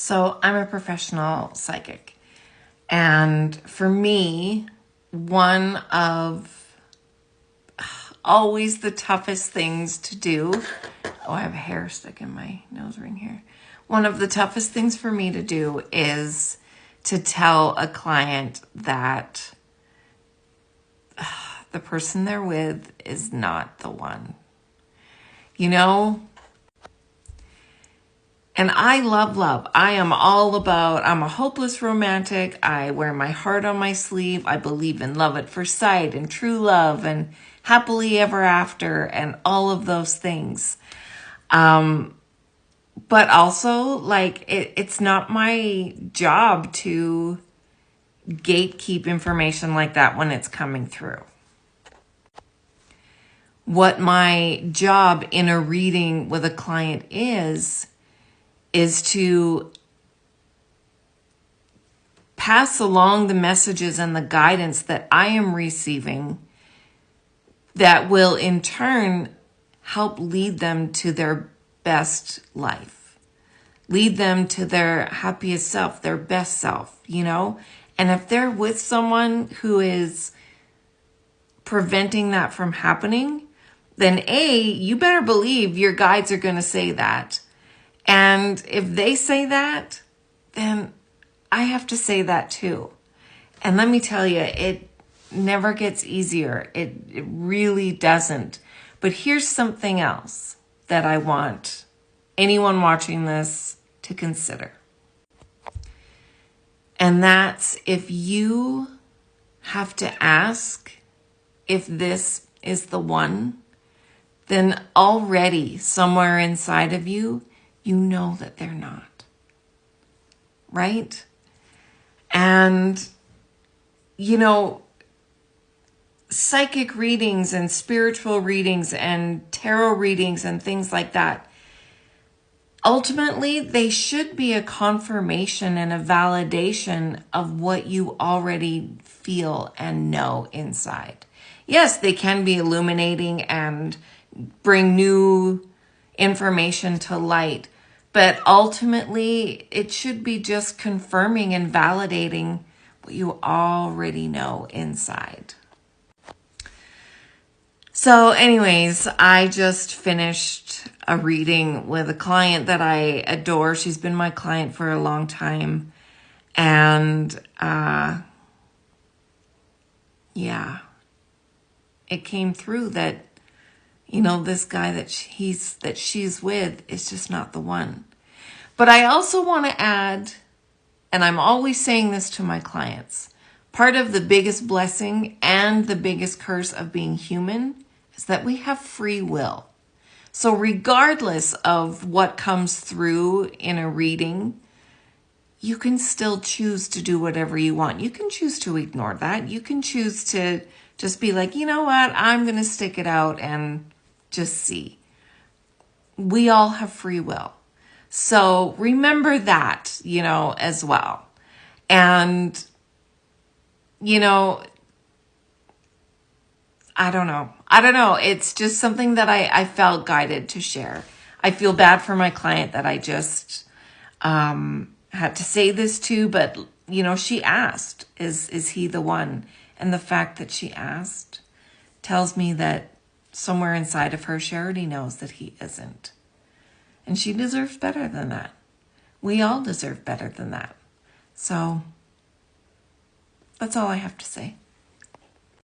So I'm a professional psychic. And for me, one of always the toughest things to do, oh, I have a hair stuck in my nose ring here. One of the toughest things for me to do is to tell a client that the person they're with is not the one. You know, and I love love. I am all about, I'm a hopeless romantic. I wear my heart on my sleeve. I believe in love at first sight and true love and happily ever after and all of those things. But also, like, it's not my job to gatekeep information like that when it's coming through. What my job in a reading with a client is to pass along the messages and the guidance that I am receiving that will in turn help lead them to their best life, lead them to their happiest self, their best self, you know? And if they're with someone who is preventing that from happening, then you better believe your guides are going to say that. And if they say that, then I have to say that too. And let me tell you, it never gets easier. It really doesn't. But here's something else that I want anyone watching this to consider. And that's if you have to ask if this is the one, then already somewhere inside of you, you know that they're not. Right? And, you know, psychic readings and spiritual readings and tarot readings and things like that, ultimately, they should be a confirmation and a validation of what you already feel and know inside. Yes, they can be illuminating and bring new information to light, but ultimately, it should be just confirming and validating what you already know inside. So anyways, I just finished a reading with a client that I adore. She's been my client for a long time. And it came through that, you know, this guy that she's with is just not the one. But I also want to add, and I'm always saying this to my clients, part of the biggest blessing and the biggest curse of being human is that we have free will. So regardless of what comes through in a reading, you can still choose to do whatever you want. You can choose to ignore that. You can choose to just be like, you know what, I'm going to stick it out and just see. We all have free will. So remember that, you know, as well. And, you know, I don't know. It's just something that I felt guided to share. I feel bad for my client that I just had to say this to, but, you know, she asked, is he the one? And the fact that she asked tells me that somewhere inside of her, she already knows that he isn't. And she deserves better than that. We all deserve better than that. So that's all I have to say.